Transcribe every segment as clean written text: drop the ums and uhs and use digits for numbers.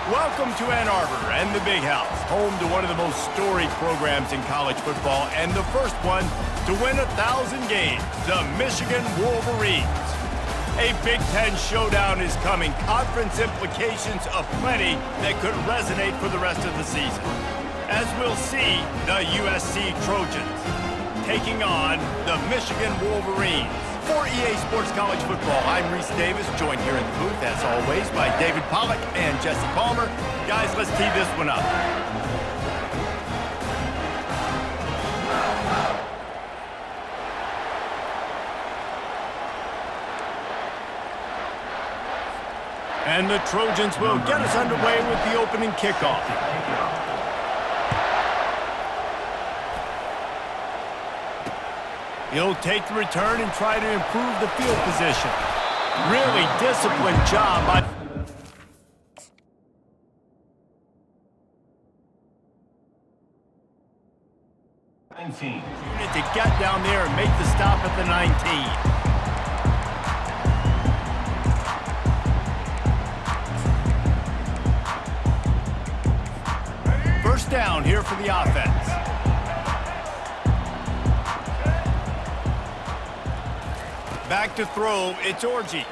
Welcome to Ann Arbor and the Big House, home to one of the most storied programs in college football and the first one to win 1,000 games, the Michigan Wolverines. A Big Ten showdown is coming, conference implications aplenty that could resonate for the rest of the season. As we'll see, the USC Trojans taking on the Michigan Wolverines. For EA Sports College Football, I'm Reese Davis, joined here in the booth, as always, by David Pollack and Jesse Palmer. Guys, let's tee this one up. And the Trojans will get us underway with the opening kickoff. He'll take the return and try to improve the field position. Really disciplined job by... Unit to get down there and make the stop at the 19. First down here for the offense. Back to throw, it's Orji.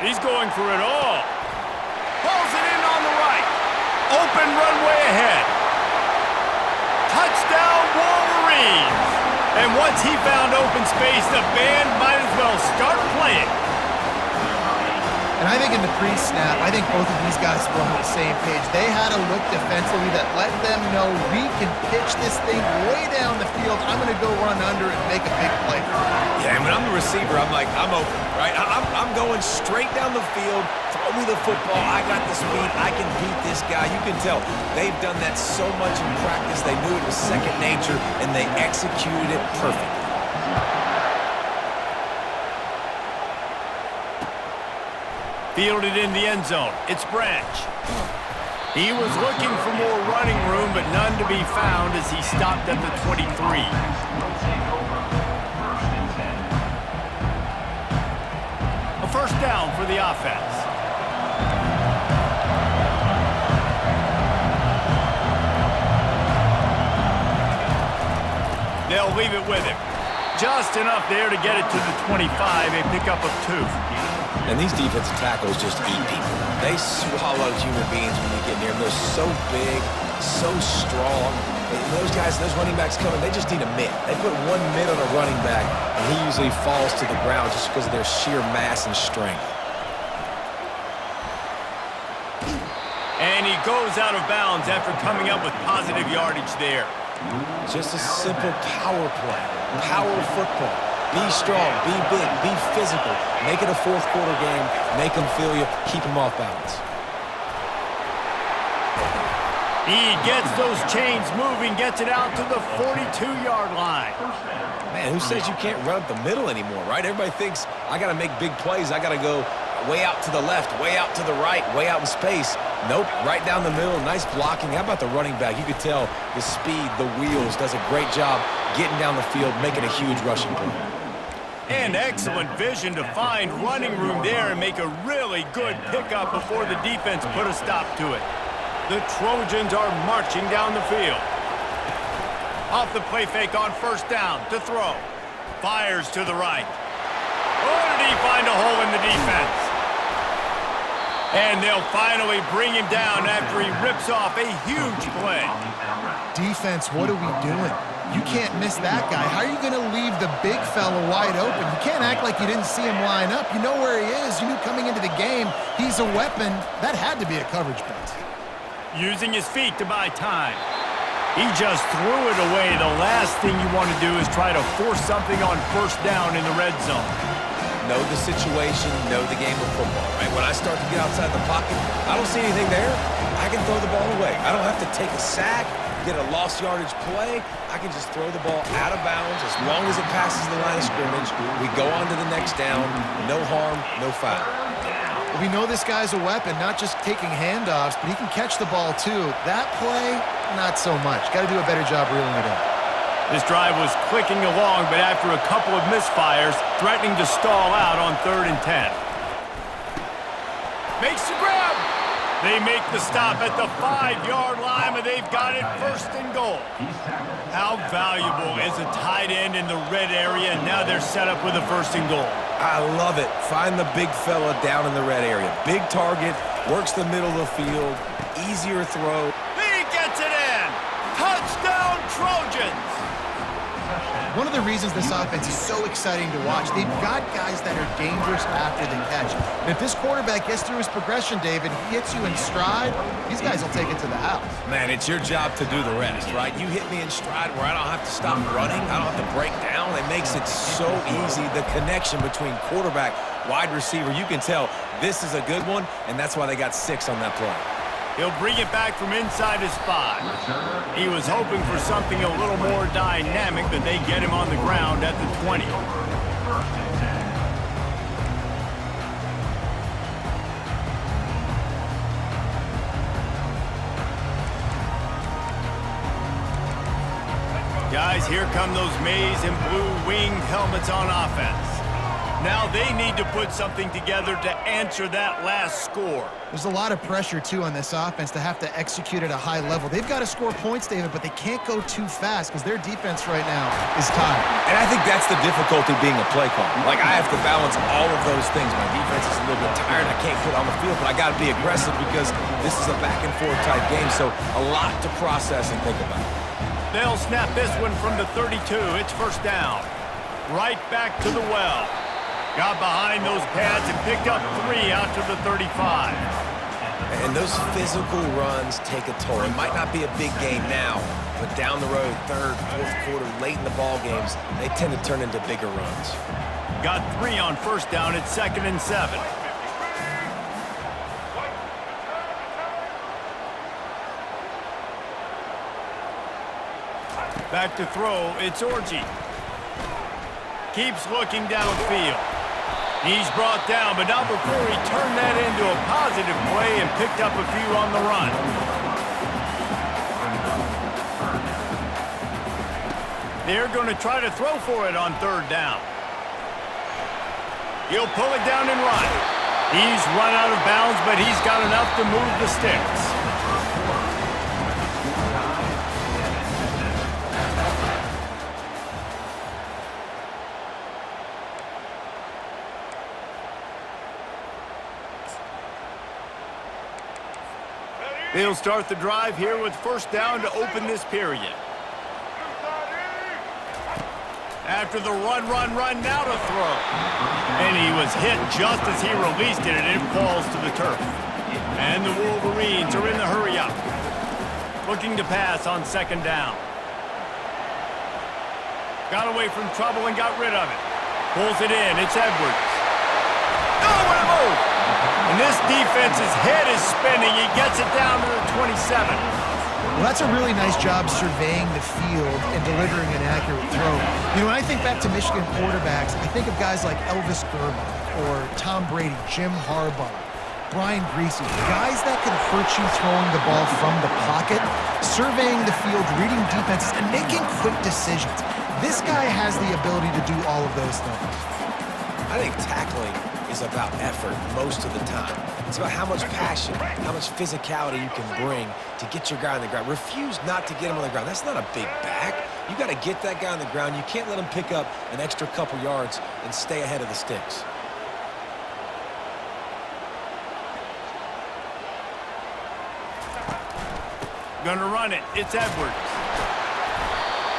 He's going for it all. Pulls it in on the right. Open runway ahead. Touchdown Wolverines. And once he found open space, the band might as well start playing. And I think in the pre-snap, I think both of these guys were on the same page. They had a look defensively that let them know we can pitch this thing way down the field. I'm going to go run under and make a big play. Yeah, and when I'm the receiver, I'm like, I'm open, right? I'm going straight down the field. Throw me the football. I got the speed. I can beat this guy. You can tell they've done that so much in practice. They knew it was second nature, and they executed it perfectly. Fielded in the end zone. It's Branch. He was looking for more running room, but none to be found as he stopped at the 23. A first down for the offense. They'll leave it with him. Just enough there to get it to the 25, a pickup of 2. And these defensive tackles just eat people. They swallow human beings when you get near them. They're so big, so strong. And those guys, those running backs coming, they just need a mitt. They put 1 mitt on a running back, and he usually falls to the ground just because of their sheer mass and strength. And he goes out of bounds after coming up with positive yardage there. Just a simple power play, power football. Be strong, be big, be physical. Make it a fourth quarter game. Make them feel you. Keep them off balance. He gets those chains moving, gets it out to the 42-yard line. Man, who says you can't run up the middle anymore, right? Everybody thinks I got to make big plays. I got to go way out to the left, way out to the right, way out in space. Nope, right down the middle. Nice blocking. How about the running back? You could tell the speed, the wheels, does a great job getting down the field, making a huge rushing play. And excellent vision to find running room there and make a really good pickup before the defense put a stop to it. The Trojans are marching down the field. Off the play fake on first down to throw. Fires to the right. Oh, did he find a hole in the defense? And they'll finally bring him down after he rips off a huge play. Defense, what are we doing? You can't miss that guy. How are you going to leave the big fella wide open? You can't act like you didn't see him line up. You know where he is. You knew coming into the game he's a weapon. That had to be a coverage punt. Using his feet to buy time. He just threw it away. The last thing you want to do is try to force something on first down in the red zone. Know the situation, know the game of football, right? When I start to get outside the pocket, I don't see anything there. I can throw the ball away. I don't have to take a sack, get a lost yardage play. I can just throw the ball out of bounds as long as it passes the line of scrimmage. We go on to the next down. No harm, no foul. We know this guy's a weapon, not just taking handoffs, but he can catch the ball too. That play, not so much. Got to do a better job reeling it in. This drive was clicking along, but after a couple of misfires, threatening to stall out on 3rd and 10. Makes the grab. They make the stop at the 5-yard line, but they've got it first and goal. How valuable is a tight end in the red area? Now they're set up with a first and goal. I love it. Find the big fella down in the red area. Big target, works the middle of the field, easier throw. He gets it in. Touchdown, Trojans. One of the reasons this offense is so exciting to watch, they've got guys that are dangerous after the catch. And if this quarterback gets through his progression, David, he hits you in stride, these guys will take it to the house. Man, it's your job to do the rest, right? You hit me in stride where I don't have to stop running. I don't have to break down. It makes it so easy. The connection between quarterback, wide receiver, you can tell this is a good one, and that's why they got 6 on that play. He'll bring it back from inside his 5. He was hoping for something a little more dynamic, but they get him on the ground at the 20. Guys, here come those maize and blue winged helmets on offense. Now they need to put something together to answer that last score. There's a lot of pressure, too, on this offense to have to execute at a high level. They've got to score points, David, but they can't go too fast because their defense right now is tired. And I think that's the difficulty being a play caller. Like, I have to balance all of those things. My defense is a little bit tired. I can't put on the field, but I got to be aggressive because this is a back-and-forth type game, so a lot to process and think about. They'll snap this one from the 32. It's first down. Right back to the well. Got behind those pads and picked up 3 out to the 35. And those physical runs take a toll. It might not be a big game now, but down the road, 3rd, 4th quarter, late in the ball games, they tend to turn into bigger runs. Got 3 on first down at 2nd and 7. Back to throw, it's Orji. Keeps looking downfield. He's brought down, but not before he turned that into a positive play and picked up a few on the run. They're going to try to throw for it on 3rd down. He'll pull it down and run. He's run out of bounds, but he's got enough to move the sticks. They'll start the drive here with first down to open this period. After the run, now to throw. And he was hit just as he released it, and it falls to the turf. And the Wolverines are in the hurry-up. Looking to pass on 2nd down. Got away from trouble and got rid of it. Pulls it in. It's Edwards. Oh, what a move! And this defense's head is spinning. He gets it down to the 27. Well, that's a really nice job surveying the field and delivering an accurate throw. You know, when I think back to Michigan quarterbacks, I think of guys like Elvis Gerbach or Tom Brady, Jim Harbaugh, Brian Griese, guys that can hurt you throwing the ball from the pocket, surveying the field, reading defenses, and making quick decisions. This guy has the ability to do all of those things. I think tackling is about effort most of the time. It's about how much passion, how much physicality you can bring to get your guy on the ground. Refuse not to get him on the ground. That's not a big back. You got to get that guy on the ground. You can't let him pick up an extra couple yards and stay ahead of the sticks. Gonna run it. It's Edwards.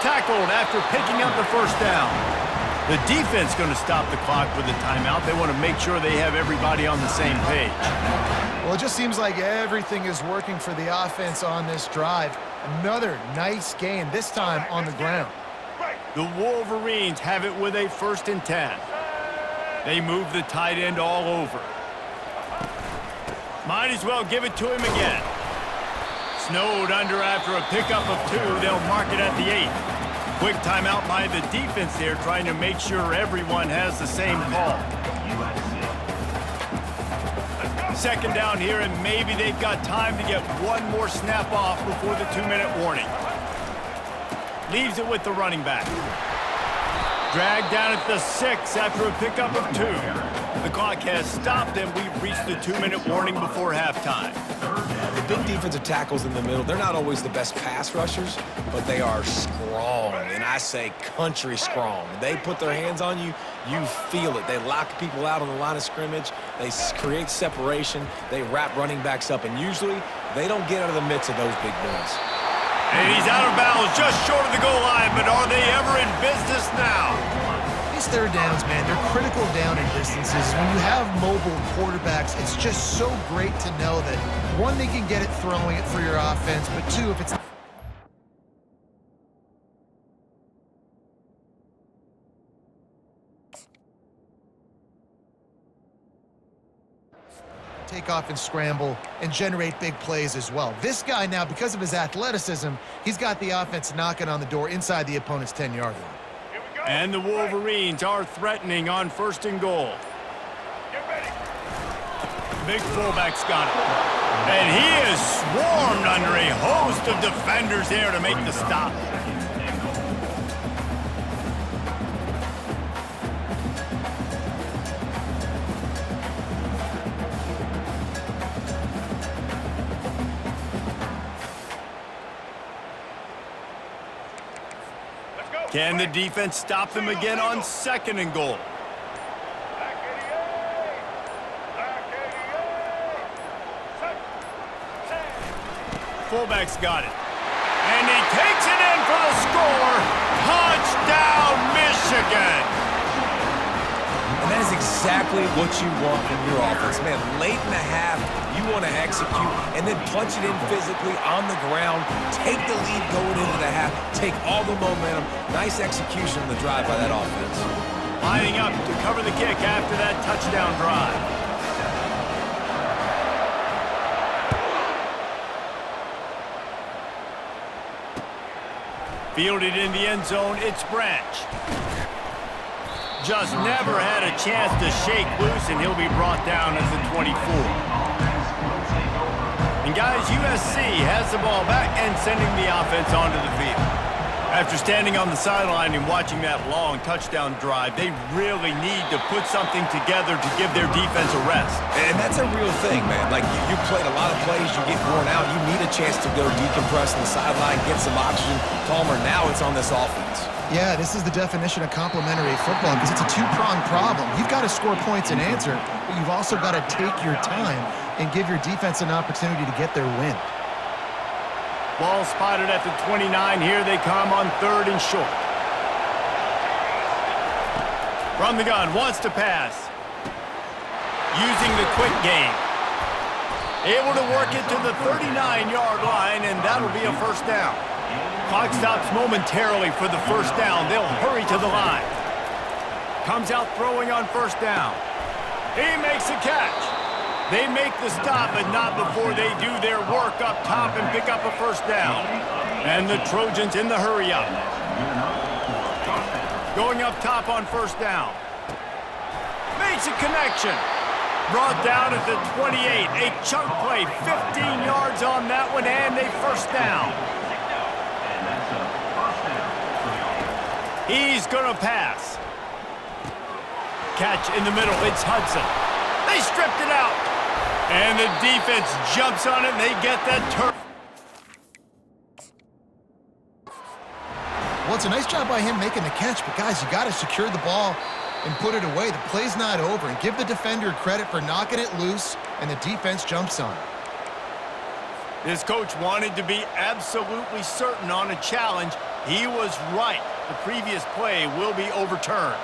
Tackled after picking up the first down. The defense going to stop the clock with a timeout. They want to make sure they have everybody on the same page. Well, it just seems like everything is working for the offense on this drive. Another nice gain, this time on the ground. The Wolverines have it with a 1st and 10. They move the tight end all over. Might as well give it to him again. Snowed under after a pickup of 2. They'll mark it at the 8. Quick timeout by the defense there, trying to make sure everyone has the same call. 2nd down here, and maybe they've got time to get one more snap off before the 2-minute warning. Leaves it with the running back. Dragged down at the 6 after a pickup of 2. The clock has stopped, and we've reached the 2-minute warning before halftime. The big defensive tackles in the middle, they're not always the best pass rushers, but they are strong, and I say country strong. They put their hands on you, you feel it. They lock people out on the line of scrimmage. They create separation. They wrap running backs up, and usually they don't get out of the midst of those big boys. And he's out of bounds just short of the goal line, but are they ever in business now? These third downs, man, they're critical down in distances. When you have mobile quarterbacks, it's just so great to know that, one, they can get it throwing it for your offense, but two, if it's take off and scramble and generate big plays as well. This guy now, because of his athleticism, he's got the offense knocking on the door inside the opponent's 10-yard line. And the Wolverines are threatening on 1st and goal. Big fullback's got it. And he is swarmed under a host of defenders there to make the stop. Can the defense stop them again on 2nd and goal? Fullback's got it. And he takes it in for the score. Touchdown, Michigan! And that is exactly what you want from your offense. Man, late in the half, you want to execute and then punch it in physically on the ground, take the lead going into the half, take all the momentum. Nice execution on the drive by that offense. Lining up to cover the kick after that touchdown drive. Fielded in the end zone, it's Branch. Just never had a chance to shake loose, and he'll be brought down as the 24. And guys, USC has the ball back and sending the offense onto the field. After standing on the sideline and watching that long touchdown drive, they really need to put something together to give their defense a rest. And that's a real thing, man. Like, you played a lot of plays, you get worn out, you need a chance to go decompress on the sideline, get some oxygen. Palmer, now it's on this offense. Yeah, this is the definition of complementary football because it's a two-pronged problem. You've got to score points and answer, but you've also got to take your time and give your defense an opportunity to get their win. Ball spotted at the 29. Here they come on 3rd and short. From the gun, wants to pass. Using the quick game. Able to work it to the 39-yard line, and that'll be a 1st down. Clock stops momentarily for the 1st down. They'll hurry to the line. Comes out throwing on 1st down. He makes a catch. They make the stop, but not before they do their work up top and pick up a 1st down. And the Trojans in the hurry up. Going up top on 1st down. Makes a connection. Brought down at the 28. A chunk play, 15 yards on that one, and a 1st down. He's gonna pass. Catch in the middle, it's Hudson. They stripped it out. And the defense jumps on it, and they get that turn. Well, it's a nice job by him making the catch, but guys, you got to secure the ball and put it away. The play's not over, and give the defender credit for knocking it loose, and the defense jumps on it. This coach wanted to be absolutely certain on a challenge. He was right. The previous play will be overturned.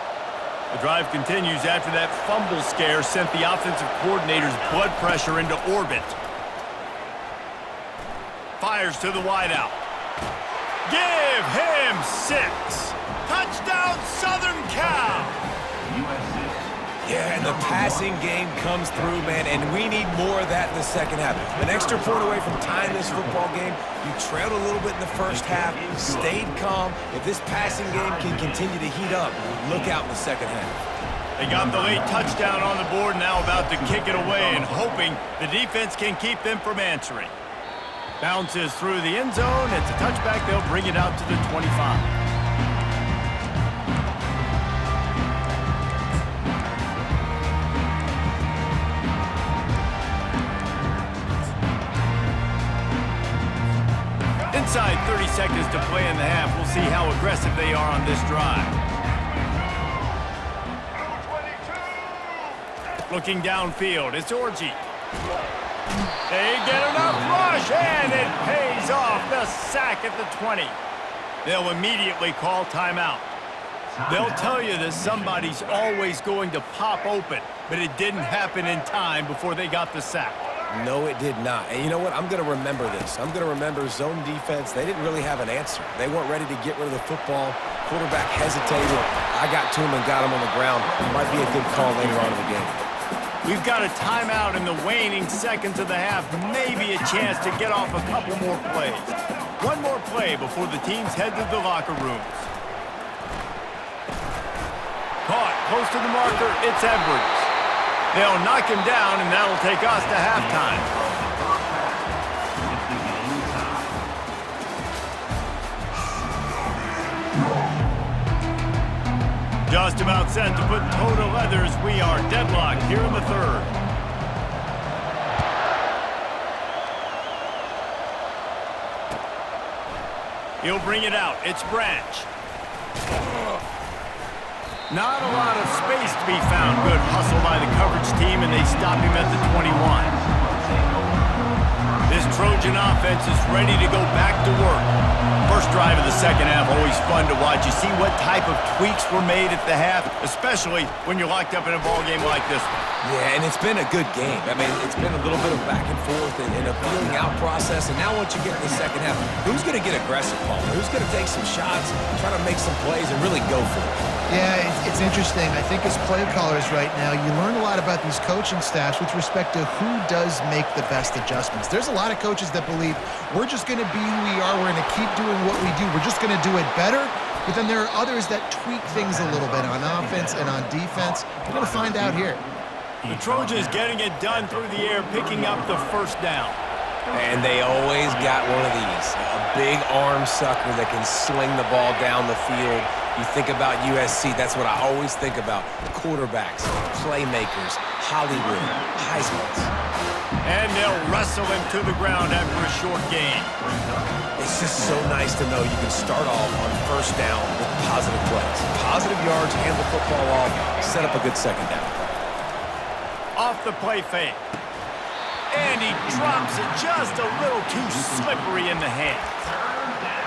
The drive continues after that fumble scare sent the offensive coordinator's blood pressure into orbit. Fires to the wideout. Give him 6. Touchdown, Southern Cal! Yeah, and the passing game comes through, man, and we need more of that in the second half. An extra point away from tying this football game. You trailed a little bit in the first half, stayed calm. If this passing game can continue to heat up, look out in the second half. They got the late touchdown on the board, now about to kick it away and hoping the defense can keep them from answering. Bounces through the end zone. It's a touchback. They'll bring it out to the 25. Inside 30 seconds to play in the half. We'll see how aggressive they are on this drive. Looking downfield, it's Orji. They get enough rush, and it pays off. The sack at the 20. They'll immediately call timeout. They'll tell you that somebody's always going to pop open, but it didn't happen in time before they got the sack. No, it did not. And you know what? I'm going to remember this. I'm going to remember zone defense. They didn't really have an answer. They weren't ready to get rid of the football. Quarterback hesitated. I got to him and got him on the ground. It might be a good call later on in the game. We've got a timeout in the waning seconds of the half. Maybe a chance to get off a couple more plays. One more play before the teams head to the locker rooms. Caught close to the marker, it's Edwards. They'll knock him down, and that'll take us to halftime. Just about set to put total leathers. We are deadlocked here in the third. He'll bring it out. It's Branch. Not a lot of space to be found. Good hustle by the coverage team, and they stop him at the 21. This Trojan offense is ready to go back to work. First drive of the second half, always fun to watch. You see what type of tweaks were made at the half, especially when you're locked up in a ball game like this one. Yeah, and it's been a good game. I mean, it's been a little bit of back and forth and a feeling out process. And now once you get in the second half, who's going to get aggressive, Paul? Who's going to take some shots, try to make some plays, and really go for it? Yeah, it's interesting. I think as play callers right now, you learn a lot about these coaching staffs with respect to who does make the best adjustments. There's a lot of coaches that believe we're just going to be who we are. We're going to keep doing what we do. We're just going to do it better. But then there are others that tweak things a little bit on offense and on defense. We're going to find out here. The Trojans getting it done through the air, picking up the first down. And they always got one of these, a big arm sucker that can sling the ball down the field. You think about USC, that's what I always think about. Quarterbacks, playmakers, Hollywood, Heismans. And they'll wrestle him to the ground after a short gain. It's just so nice to know you can start off on first down with positive plays. Positive yards, hand the football off, set up a good second down. Off the play fake. And he drops it just a little too slippery in the hands.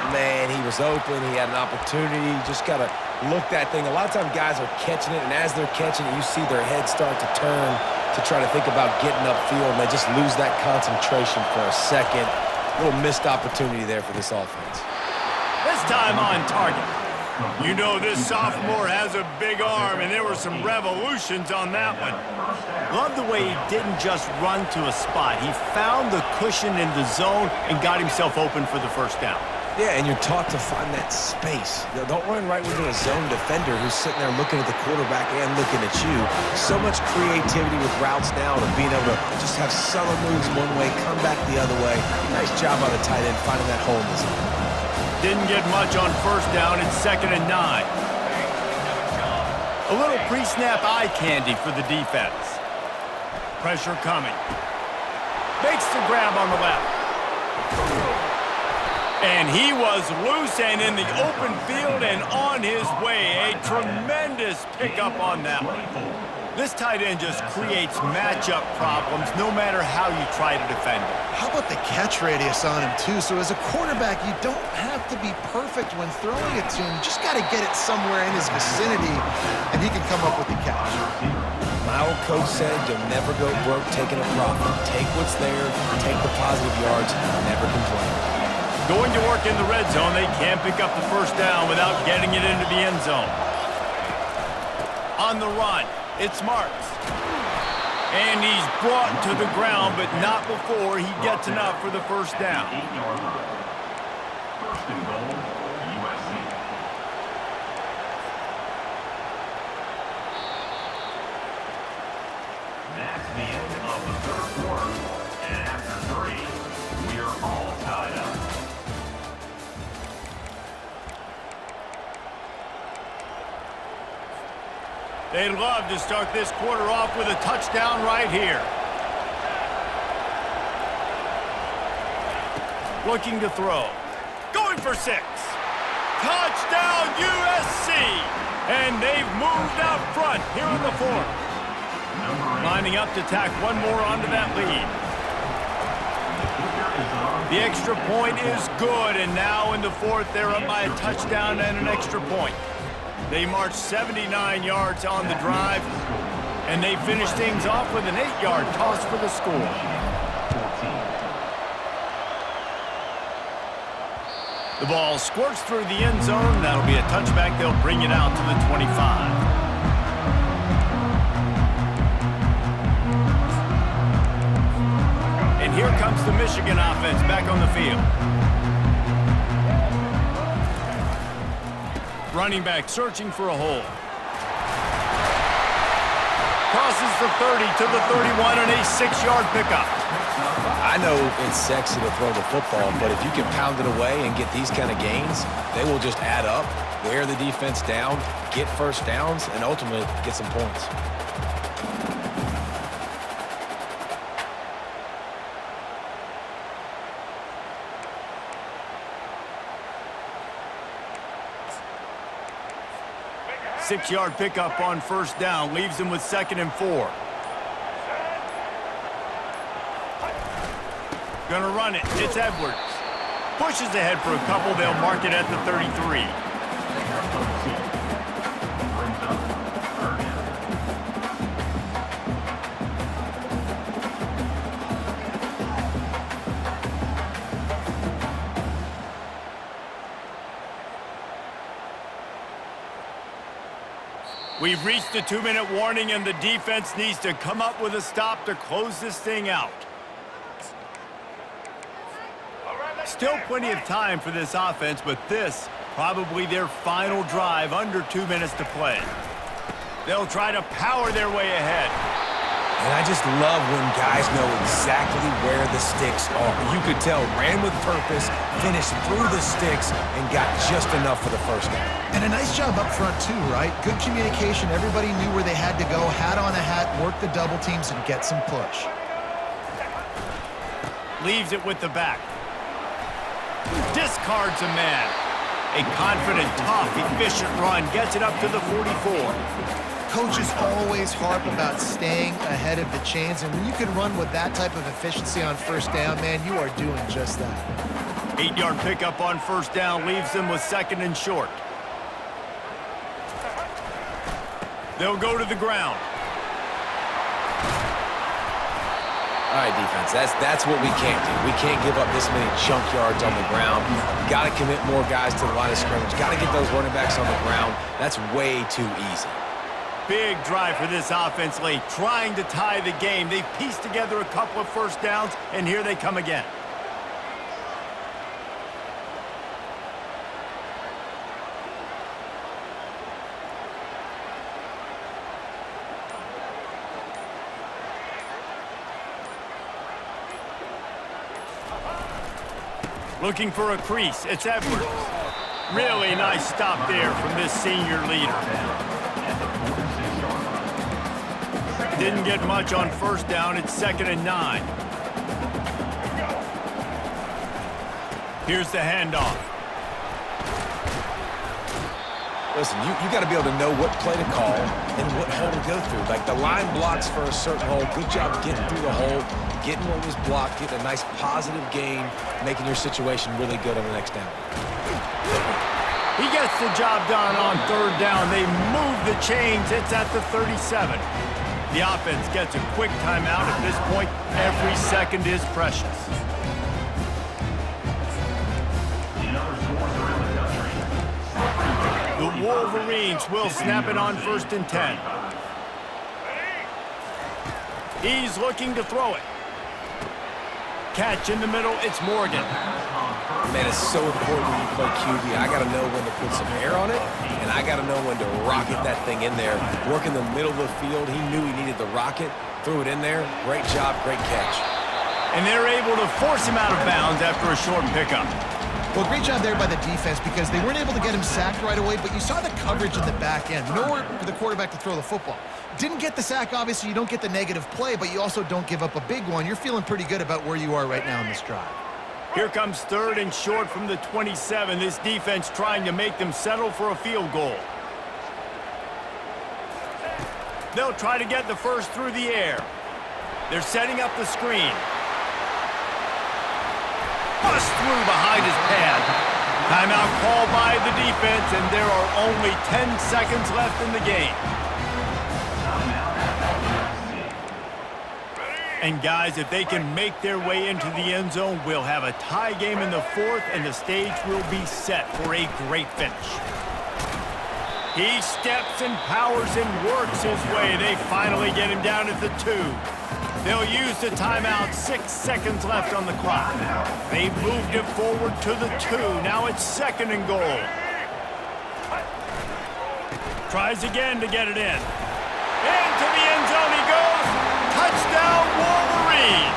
Man, he was open. He had an opportunity. You just got to look that thing. A lot of times guys are catching it, and as they're catching it, you see their head start to turn to try to think about getting upfield, and they just lose that concentration for a second. A little missed opportunity there for this offense. This time on target. You know this sophomore has a big arm, and there were some revolutions on that one. Love the way he didn't just run to a spot. He found the cushion in the zone and got himself open for the first down. Yeah, and you're taught to find that space. You know, don't run right into a zone defender who's sitting there looking at the quarterback and looking at you. So much creativity with routes now to being able to just have summer moves one way, come back the other way. Nice job by the tight end finding that hole in the zone. Didn't get much on first down. It's 2nd and 9. A little pre-snap eye candy for the defense. Pressure coming. Makes the grab on the left. And he was loose and in the open field and on his way. A tremendous pickup on that one. This tight end just creates matchup problems no matter how you try to defend him. How about the catch radius on him, too? So as a quarterback, you don't have to be perfect when throwing it to him. You just got to get it somewhere in his vicinity, and he can come up with the catch. My old coach said you'll never go broke taking a profit. Take what's there, take the positive yards, never complain. Going to work in the red zone, they can't pick up the first down without getting it into the end zone. On the run, it's Marks. And he's brought to the ground, but not before he gets enough for the first down. 8-yard line. First and goal, USC. That's the end of the third quarter. And after 3, we are all tied up. They'd love to start this quarter off with a touchdown right here. Looking to throw. for 6. Touchdown, USC! And they've moved out front here in the 4th. Lining up to tack one more onto that lead. The extra point is good, and now in the 4th, they're up by a touchdown and an extra point. They marched 79 yards on the drive, and they finished things off with an 8-yard toss for the score. The ball squirts through the end zone. That'll be a touchback. They'll bring it out to the 25. And here comes the Michigan offense back on the field. Running back searching for a hole. Crosses the 30 to the 31 and a 6-yard pickup. I know it's sexy to throw the football, but if you can pound it away and get these kind of gains, they will just add up, wear the defense down, get first downs, and ultimately get some points. Six-yard pickup on first down leaves them with 2nd and 4. Gonna run it. It's Edwards. Pushes ahead for a couple. They'll mark it at the 33. We've reached the 2-minute warning, and the defense needs to come up with a stop to close this thing out. Still plenty of time for this offense, but this probably their final drive under 2 minutes to play. They'll try to power their way ahead. And I just love when guys know exactly where the sticks are. You could tell, ran with purpose, finished through the sticks, and got just enough for the first down. And a nice job up front too, right? Good communication. Everybody knew where they had to go, hat on a hat, work the double teams, and get some push. Leaves it with the back. Discards a man. A confident, tough, efficient run gets it up to the 44. Coaches always harp about staying ahead of the chains, and when you can run with that type of efficiency on first down, man, you are doing just that. 8-yard pickup on first down leaves them with 2nd and short. They'll go to the ground. All right, defense, that's what we can't do. We can't give up this many chunk yards on the ground. Got to commit more guys to the line of scrimmage. Got to get those running backs on the ground. That's way too easy. Big drive for this offense late, trying to tie the game. They've pieced together a couple of first downs, and here they come again. Looking for a crease. It's Edwards. Really nice stop there from this senior leader. Didn't get much on first down. It's 2nd and 9. Here's the handoff. Listen, you got to be able to know what play to call and what hole to go through. Like the line blocks for a certain hole. Good job getting through the hole, getting what was blocked, getting a nice positive gain, making your situation really good on the next down. He gets the job done on 3rd down. They move the chains. It's at the 37. The offense gets a quick timeout. At this point, every second is precious. The Wolverines will snap it on 1st and 10. He's looking to throw it. Catch in the middle, it's Morgan. Man, it's so important when you play QB. I got to know when to put some air on it, and I got to know when to rocket that thing in there. Work in the middle of the field. He knew he needed the rocket, threw it in there. Great job, great catch. And they're able to force him out of bounds after a short pickup. Well, great job there by the defense because they weren't able to get him sacked right away, but you saw the coverage in the back end. Nowhere for the quarterback to throw the football. Didn't get the sack, obviously. You don't get the negative play, but you also don't give up a big one. You're feeling pretty good about where you are right now in this drive. Here comes 3rd and short from the 27. This defense trying to make them settle for a field goal. They'll try to get the first through the air. They're setting up the screen. Bust through behind his pad. Timeout called by the defense, and there are only 10 seconds left in the game. And guys, if they can make their way into the end zone, we'll have a tie game in the 4th, and the stage will be set for a great finish. He steps and powers and works his way. They finally get him down at the 2. They'll use the timeout. 6 seconds left on the clock. They've moved it forward to the 2. Now it's 2nd and goal. Tries again to get it in. Into the end zone he goes. Touchdown, Wolverines!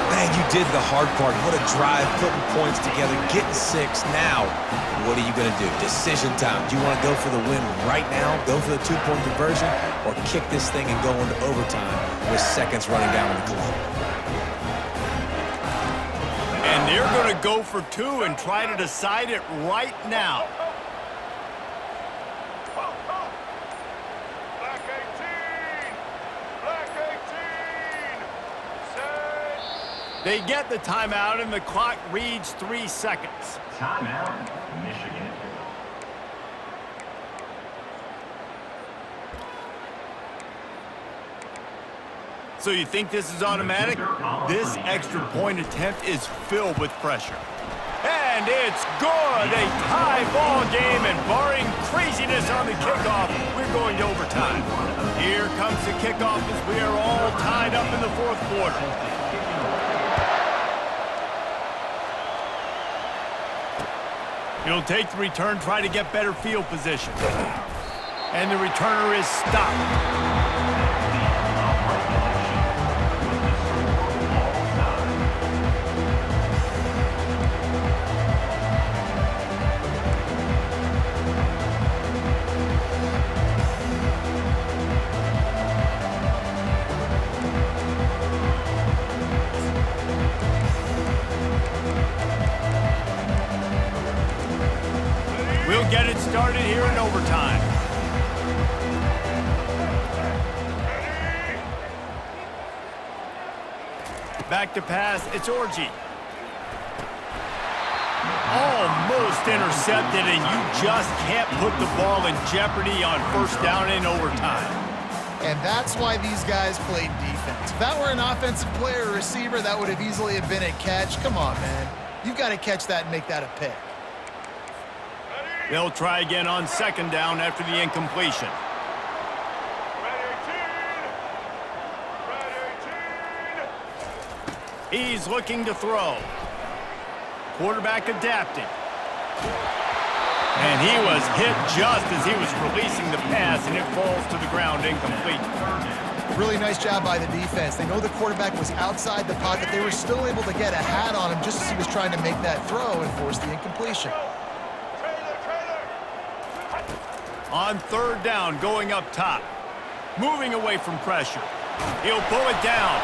Man, you did the hard part. What a drive, putting points together, getting 6. Now, what are you going to do? Decision time. Do you want to go for the win right now, go for the 2-point conversion, or kick this thing and go into overtime with seconds running down on the clock? And they're going to go for 2 and try to decide it right now. They get the timeout, and the clock reads 3 seconds. Timeout, Michigan. So you think this is automatic? This extra point attempt is filled with pressure. And it's good! A tie ball game, and barring craziness on the kickoff, we're going to overtime. Here comes the kickoff as we are all tied up in the 4th quarter. He'll take the return, try to get better field position. And the returner is stopped. We'll get it started here in overtime. Back to pass, it's Orji. Almost intercepted, and you just can't put the ball in jeopardy on 1st down in overtime. And that's why these guys played defense. If that were an offensive player or receiver, that would have easily have been a catch. Come on, man. You've got to catch that and make that a pick. They'll try again on 2nd down after the incompletion. He's looking to throw. Quarterback adapting. And he was hit just as he was releasing the pass, and it falls to the ground incomplete. Really nice job by the defense. They know the quarterback was outside the pocket. They were still able to get a hat on him just as he was trying to make that throw and force the incompletion. On 3rd down, going up top. Moving away from pressure. He'll pull it down.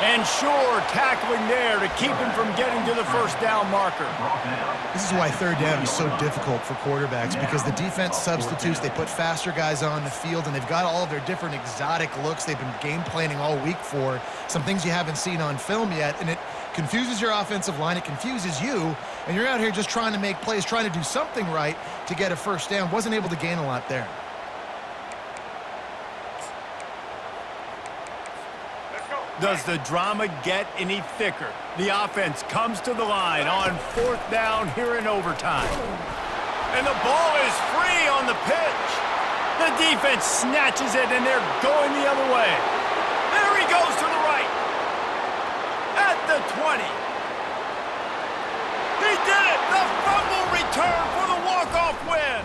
And sure, tackling there to keep him from getting to the 1st down marker. This is why 3rd down is so difficult for quarterbacks, because the defense substitutes. They put faster guys on the field, and they've got all of their different exotic looks they've been game planning all week for. Some things you haven't seen on film yet, and it confuses your offensive line. It confuses you, and you're out here just trying to make plays, trying to do something right to get a 1st down. Wasn't able to gain a lot there. Does the drama get any thicker? The offense comes to the line on 4th down here in overtime. And the ball is free on the pitch. The defense snatches it, and they're going the other way. There he goes to the right. At the 20. He did it! The fumble return for the walk-off win.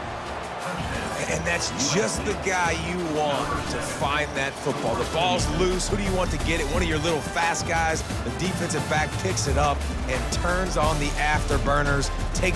And that's just the guy you want to find that football. The ball's loose. Who do you want to get it? One of your little fast guys. The defensive back picks it up and turns on the afterburners.